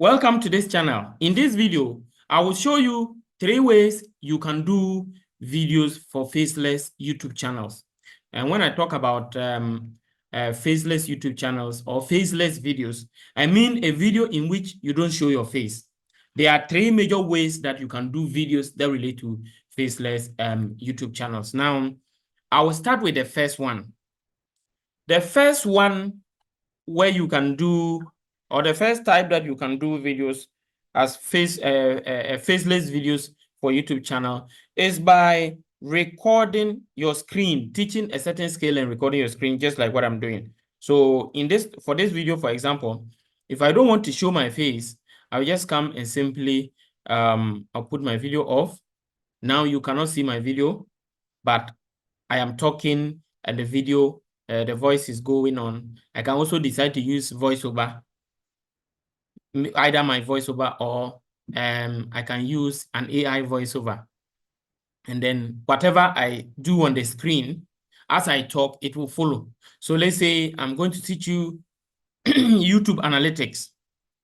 Welcome to this channel. In this video, I will show you 3 ways you can do videos for faceless YouTube channels. And when I talk about faceless YouTube channels or faceless videos, I mean a video in which you don't show your face. There are 3 major ways that you can do videos that relate to faceless YouTube channels. Now, I will start with the first one. The first one where you can do, or the first type that you can do videos as faceless videos for YouTube channel is by recording your screen, teaching a certain scale and recording your screen, just like what I'm doing. So for this video, for example, if I don't want to show my face, I'll just come and simply, I'll put my video off. Now you cannot see my video, but I am talking and the video, the voice is going on. I can also decide to use voiceover, either my voiceover or I can use an AI voiceover. And then whatever I do on the screen, as I talk, it will follow. So let's say I'm going to teach you YouTube analytics.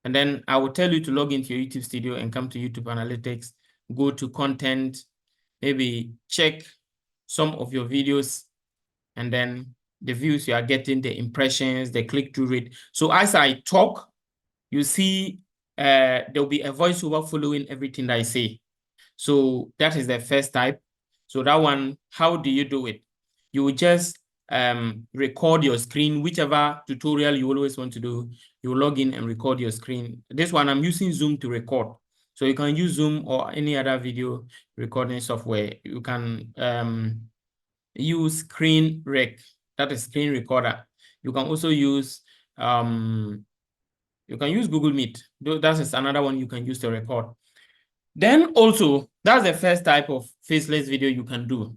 And then I will tell you to log into your YouTube studio and come to YouTube analytics, go to content, maybe check some of your videos, and then the views you are getting, the impressions, the click-through rate. So as I talk, you see there'll be a voiceover following everything that I say. So that is the first type. So that one, how do you do it? You will just record your screen, whichever tutorial you always want to do. You log in and record your screen. This one, I'm using Zoom to record. So you can use Zoom or any other video recording software. You can use Screen Rec, that is screen recorder. You can also use Google Meet. That is another one you can use to record. Then also, that's the first type of faceless video you can do.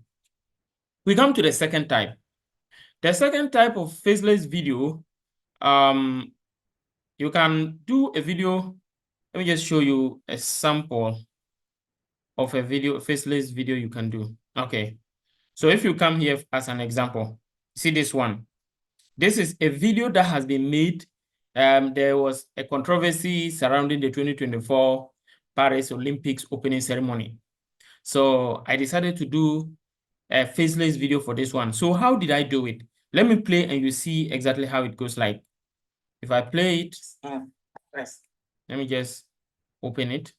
We come to the second type. The second type of faceless video, you can do a video. Let me just show you a sample of a video, faceless video you can do. Okay. So if you come here as an example, see this one. This is a video that has been made. There was a controversy surrounding the 2024 Paris Olympics opening ceremony. So I decided to do a faceless video for this one. So how did I do it? Let me play and you see exactly how it goes like. If I play it, let me just open it.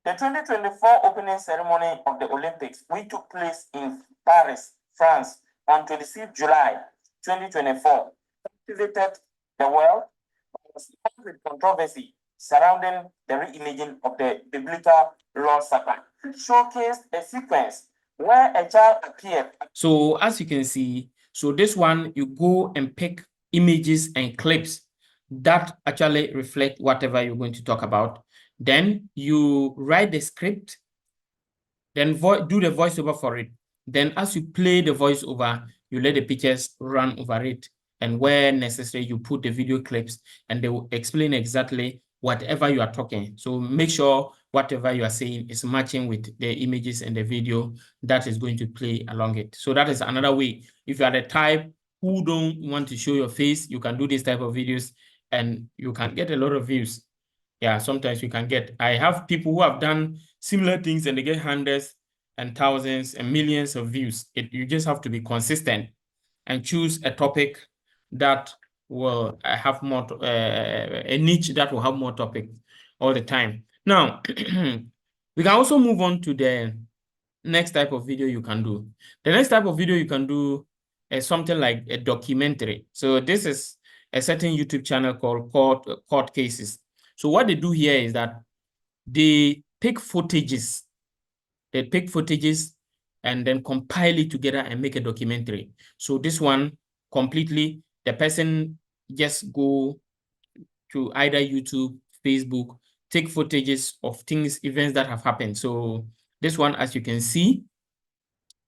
The 2024 opening ceremony of the Olympics, which took place in Paris, France, on 26 July 2024, captivated the world, was with controversy surrounding the reimaging of the biblical Lord Supper. It showcased a sequence where a child appeared. So as you can see, so this one, you go and pick images and clips that actually reflect whatever you're going to talk about. Then you write the script, then do the voiceover for it. Then as you play the voiceover, you let the pictures run over it. And where necessary, you put the video clips and they will explain exactly whatever you are talking. So make sure whatever you are saying is matching with the images and the video that is going to play along it. So that is another way. If you are the type who don't want to show your face, you can do this type of videos and you can get a lot of views. Yeah, sometimes you can get, I have people who have done similar things and they get hundreds and thousands and millions of views. You just have to be consistent and choose a topic that will have more, a niche that will have more topics all the time. Now, we can also move on to the next type of video you can do. The next type of video you can do is something like a documentary. So this is a certain YouTube channel called Court Cases. So what they do here is that they pick footages. They pick footages and then compile it together and make a documentary. So this one completely, the person just go to either YouTube, Facebook, take footages of things, events that have happened. So this one, as you can see,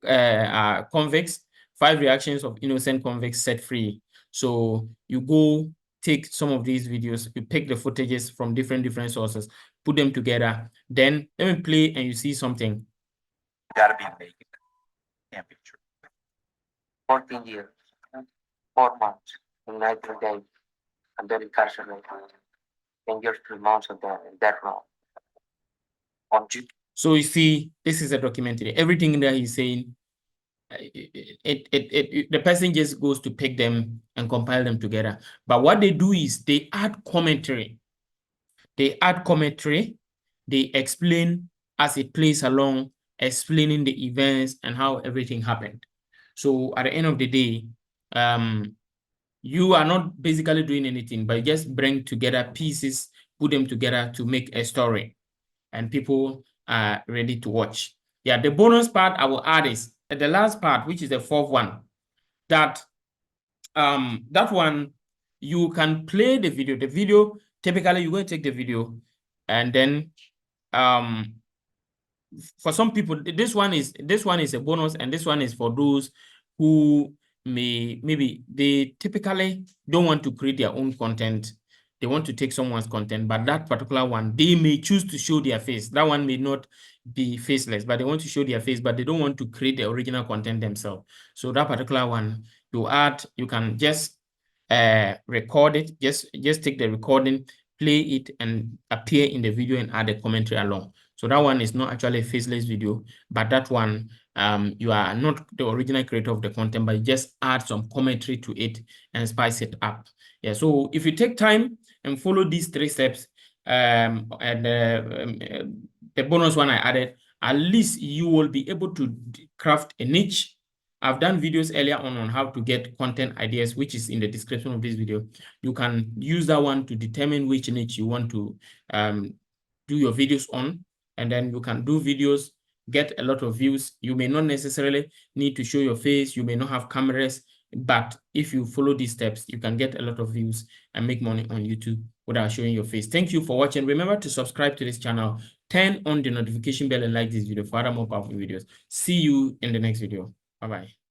convicts, 5 reactions of innocent convicts set free. So you go take some of these videos, you pick the footages from different sources, put them together. Then let me play and you see something. Gotta be making a picture. 14 years, 4 months, and 90 days, and then incarcerated. 10 years, 3 months of that role on YouTube. So you see, this is a documentary. Everything that he's saying, the person just goes to pick them and compile them together. But what they do is they add commentary. They add commentary. They explain as it plays along, explaining the events and how everything happened. So at the end of the day, you are not basically doing anything, but just bring together pieces, put them together to make a story, and people are ready to watch. Yeah, the bonus part I will add is the last part, which is the fourth one, that that one you can play the video. The video, typically you're going to take the video and then for some people, this one is a bonus, and this one is for those who maybe they typically don't want to create their own content. They want to take someone's content, but that particular one, they may choose to show their face. That one may not be faceless, but they want to show their face, but they don't want to create the original content themselves. So that particular one, you can just record it, just take the recording, play it, and appear in the video and add a commentary along. So that one is not actually a faceless video, but that one, you are not the original creator of the content, but you just add some commentary to it and spice it up. Yeah, so if you take time and follow these 3 steps, and the bonus one I added, at least you will be able to craft a niche. I've done videos earlier on how to get content ideas, which is in the description of this video. You can use that one to determine which niche you want to do your videos on. And then you can do videos, get a lot of views. You may not necessarily need to show your face. You may not have cameras, but if you follow these steps, you can get a lot of views and make money on YouTube without showing your face. Thank you for watching. Remember to subscribe to this channel, turn on the notification bell, and like this video for other more powerful videos. See you in the next video. Bye-bye.